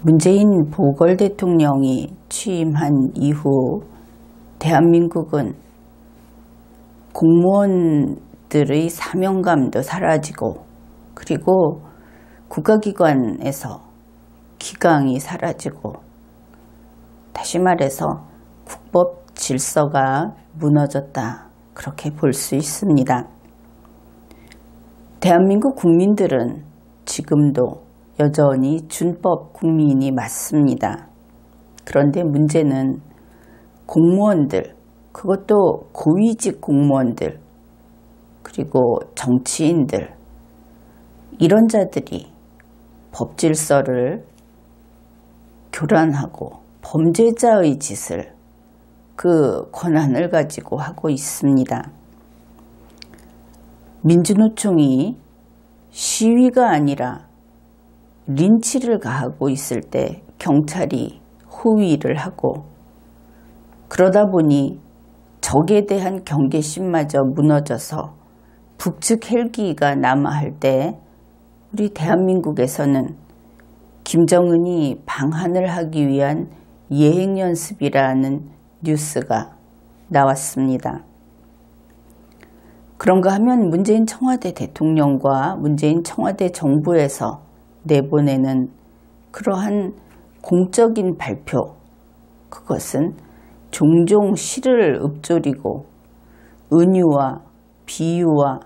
문재인 보궐 대통령이 취임한 이후 대한민국은 공무원들의 사명감도 사라지고, 그리고 국가기관에서 기강이 사라지고, 다시 말해서 국법 질서가 무너졌다, 그렇게 볼 수 있습니다. 대한민국 국민들은 지금도 여전히 준법 국민이 맞습니다. 그런데 문제는 공무원들, 그것도 고위직 공무원들, 그리고 정치인들, 이런 자들이 법질서를 교란하고 범죄자의 짓을, 그 권한을 가지고 하고 있습니다. 민주노총이 시위가 아니라 린치를 가하고 있을 때 경찰이 호위를 하고, 그러다 보니 적에 대한 경계심마저 무너져서 북측 헬기가 남하할 때 우리 대한민국에서는 김정은이 방한을 하기 위한 예행연습이라는 뉴스가 나왔습니다. 그런가 하면 문재인 청와대 대통령과 문재인 청와대 정부에서 내보내는 그러한 공적인 발표, 그것은 종종 시를 읊조리고 은유와 비유와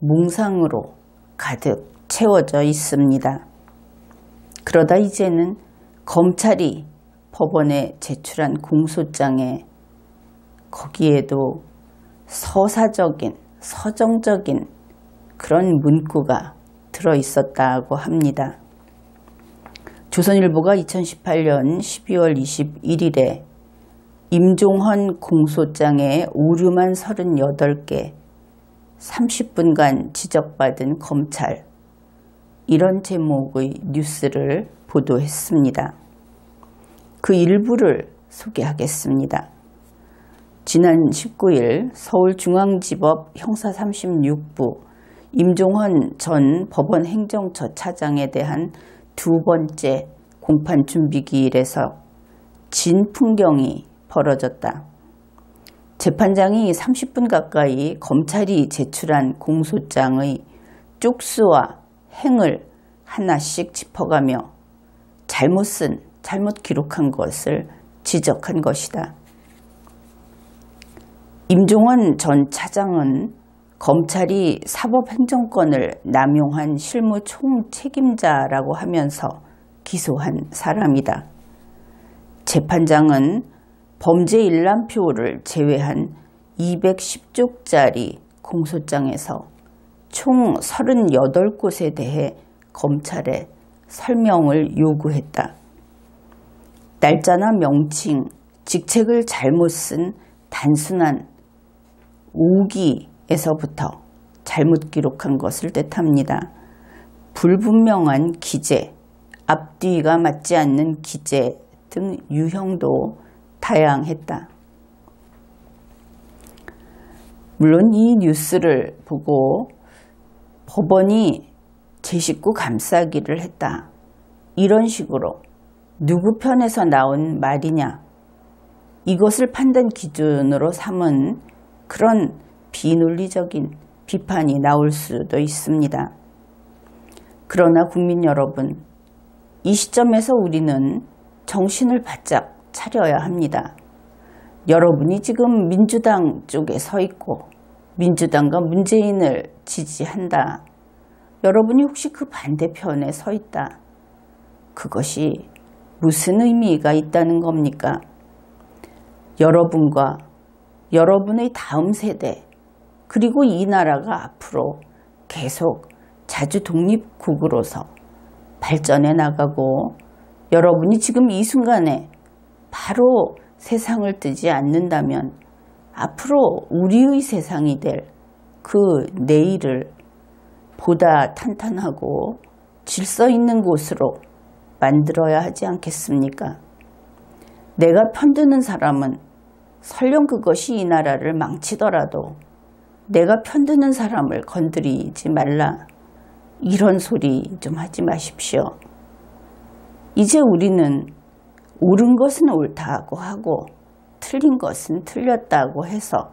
몽상으로 가득 채워져 있습니다. 그러다 이제는 검찰이 법원에 제출한 공소장에 거기에도 서사적인, 서정적인 그런 문구가 들어있었다고 합니다. 조선일보가 2018년 12월 21일에 임종헌 공소장에 오류만 38개, 30분간 지적받은 검찰, 이런 제목의 뉴스를 보도했습니다. 그 일부를 소개하겠습니다. 지난 19일 서울중앙지법 형사 36부 임종헌 전 법원 행정처 차장에 대한 두 번째 공판 준비기일에서 진풍경이 벌어졌다. 재판장이 30분 가까이 검찰이 제출한 공소장의 쪽수와 행을 하나씩 짚어가며 잘못 기록한 것을 지적한 것이다. 임종헌 전 차장은 검찰이 사법행정권을 남용한 실무 총책임자라고 하면서 기소한 사람이다. 재판장은 범죄 일람표를 제외한 210쪽짜리 공소장에서 총 38곳에 대해 검찰에 설명을 요구했다. 날짜나 명칭, 직책을 잘못 쓴 단순한 오기에서부터 잘못 기록한 것을 뜻합니다. 불분명한 기재, 앞뒤가 맞지 않는 기재 등 유형도 다양했다. 물론 이 뉴스를 보고 법원이 제 식구 감싸기를 했다, 이런 식으로 누구 편에서 나온 말이냐, 이것을 판단 기준으로 삼은 그런 비논리적인 비판이 나올 수도 있습니다. 그러나 국민 여러분, 이 시점에서 우리는 정신을 바짝 차려야 합니다. 여러분이 지금 민주당 쪽에 서 있고 민주당과 문재인을 지지한다, 여러분이 혹시 그 반대편에 서 있다, 그것이 무슨 의미가 있다는 겁니까? 여러분과 여러분의 다음 세대, 그리고 이 나라가 앞으로 계속 자주 독립국으로서 발전해 나가고, 여러분이 지금 이 순간에 바로 세상을 뜨지 않는다면 앞으로 우리의 세상이 될 그 내일을 보다 탄탄하고 질서 있는 곳으로 만들어야 하지 않겠습니까? 내가 편드는 사람은 설령 그것이 이 나라를 망치더라도 내가 편드는 사람을 건드리지 말라, 이런 소리 좀 하지 마십시오. 이제 우리는 옳은 것은 옳다고 하고 틀린 것은 틀렸다고 해서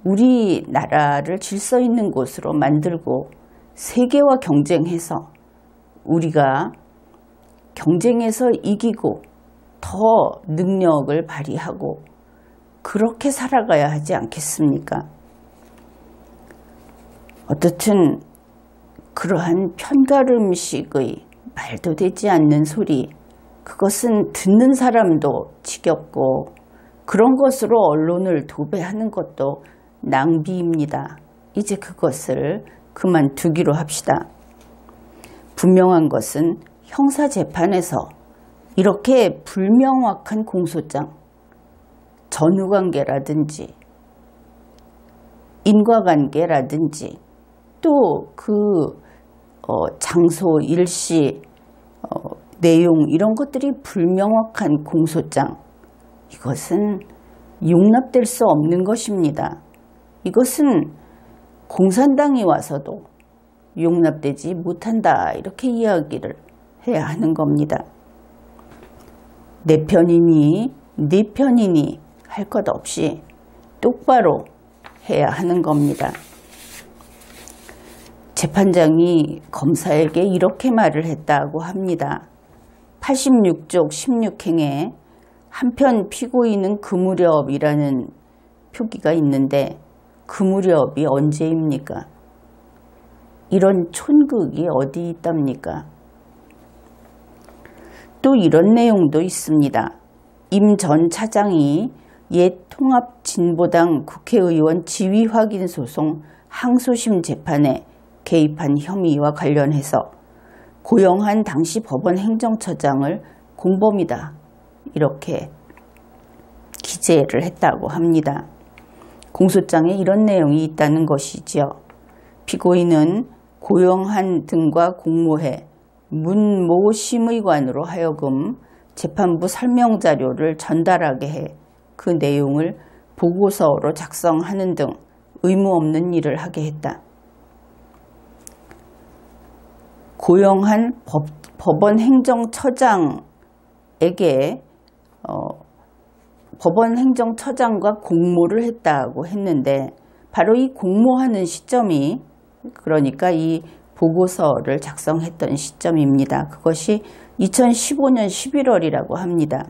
우리나라를 질서 있는 곳으로 만들고 세계와 경쟁해서 우리가 경쟁에서 이기고 더 능력을 발휘하고 그렇게 살아가야 하지 않겠습니까? 어떻든 그러한 편가름식의 말도 되지 않는 소리, 그것은 듣는 사람도 지겹고 그런 것으로 언론을 도배하는 것도 낭비입니다. 이제 그것을 그만두기로 합시다. 분명한 것은 형사재판에서 이렇게 불명확한 공소장, 전후관계라든지 인과관계라든지 또 그 장소, 일시, 내용 이런 것들이 불명확한 공소장, 이것은 용납될 수 없는 것입니다. 이것은 공산당이 와서도 용납되지 못한다, 이렇게 이야기를 해야 하는 겁니다. 내 편이니 네 편이니 할 것 없이 똑바로 해야 하는 겁니다. 재판장이 검사에게 이렇게 말을 했다고 합니다. 86쪽 16행에 한편 피고인은 그 무렵이라는 표기가 있는데 그 무렵이 언제입니까? 이런 촌극이 어디 있답니까? 또 이런 내용도 있습니다. 임 전 차장이 옛 통합진보당 국회의원 지위 확인 소송 항소심 재판에 개입한 혐의와 관련해서 고영한 당시 법원 행정처장을 공범이다, 이렇게 기재를 했다고 합니다. 공소장에 이런 내용이 있다는 것이지요. 피고인은 고영한 등과 공모해 문모 심의관으로 하여금 재판부 설명자료를 전달하게 해 그 내용을 보고서로 작성하는 등 의무 없는 일을 하게 했다. 고영한 법원 행정처장에게 법원 행정처장과 공모를 했다고 했는데 바로 이 공모하는 시점이, 그러니까 이 보고서를 작성했던 시점입니다. 그것이 2015년 11월이라고 합니다.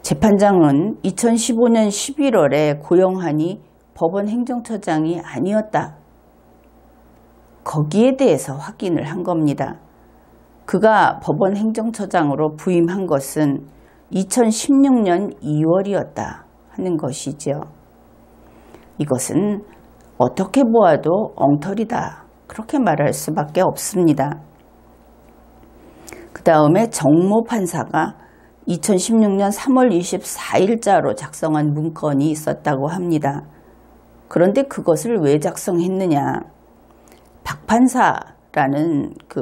재판장은 2015년 11월에 고영한이 법원 행정처장이 아니었다, 거기에 대해서 확인을 한 겁니다. 그가 법원 행정처장으로 부임한 것은 2016년 2월이었다 하는 것이죠. 이것은 어떻게 보아도 엉터리다, 그렇게 말할 수밖에 없습니다. 그 다음에 정모 판사가 2016년 3월 24일자로 작성한 문건이 있었다고 합니다. 그런데 그것을 왜 작성했느냐? 박 판사라는 그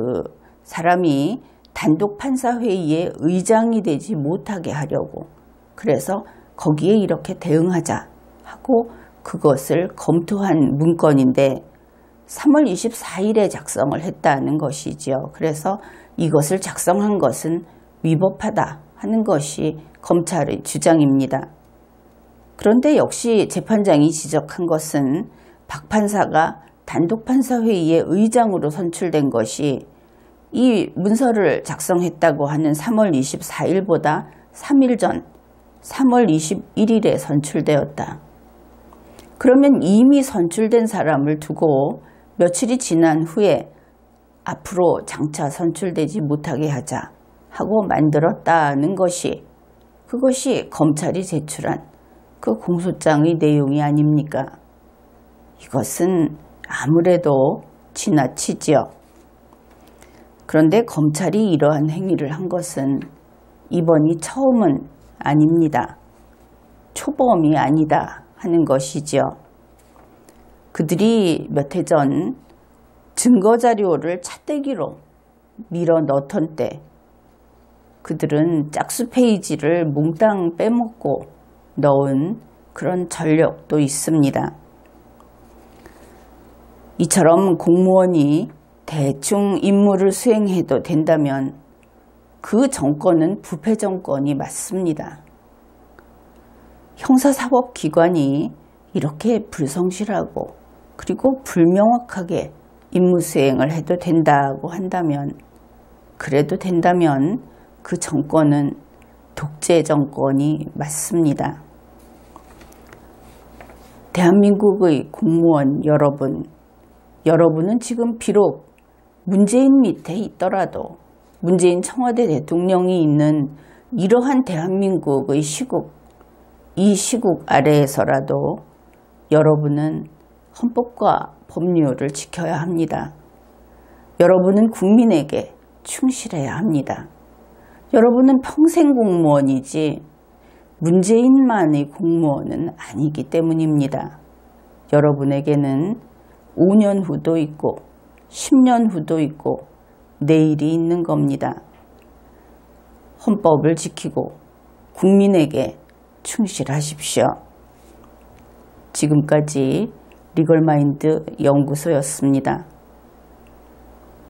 사람이 단독 판사회의의 의장이 되지 못하게 하려고, 그래서 거기에 이렇게 대응하자 하고 그것을 검토한 문건인데 3월 24일에 작성을 했다는 것이지요. 그래서 이것을 작성한 것은 위법하다 하는 것이 검찰의 주장입니다. 그런데 역시 재판장이 지적한 것은 박 판사가 단독판사회의의 의장으로 선출된 것이 이 문서를 작성했다고 하는 3월 24일보다 3일 전 3월 21일에 선출되었다. 그러면 이미 선출된 사람을 두고 며칠이 지난 후에 앞으로 장차 선출되지 못하게 하자 하고 만들었다는 것이, 그것이 검찰이 제출한 그 공소장의 내용이 아닙니까? 이것은 아무래도 지나치지요. 그런데 검찰이 이러한 행위를 한 것은 이번이 처음은 아닙니다. 초범이 아니다 하는 것이지요. 그들이 몇 해 전 증거자료를 차떼기로 밀어 넣던 때 그들은 짝수 페이지를 몽땅 빼먹고 넣은 그런 전력도 있습니다. 이처럼 공무원이 대충 임무를 수행해도 된다면 그 정권은 부패 정권이 맞습니다. 형사사법기관이 이렇게 불성실하고 그리고 불명확하게 임무수행을 해도 된다고 한다면, 그래도 된다면 그 정권은 독재 정권이 맞습니다. 대한민국의 공무원 여러분, 여러분은 지금 비록 문재인 밑에 있더라도, 문재인 청와대 대통령이 있는 이러한 대한민국의 시국, 이 시국 아래에서라도 여러분은 헌법과 법률을 지켜야 합니다. 여러분은 국민에게 충실해야 합니다. 여러분은 평생 공무원이지 문재인만의 공무원은 아니기 때문입니다. 여러분에게는 5년 후도 있고 10년 후도 있고 내일이 있는 겁니다. 헌법을 지키고 국민에게 충실하십시오. 지금까지 리걸마인드 연구소였습니다.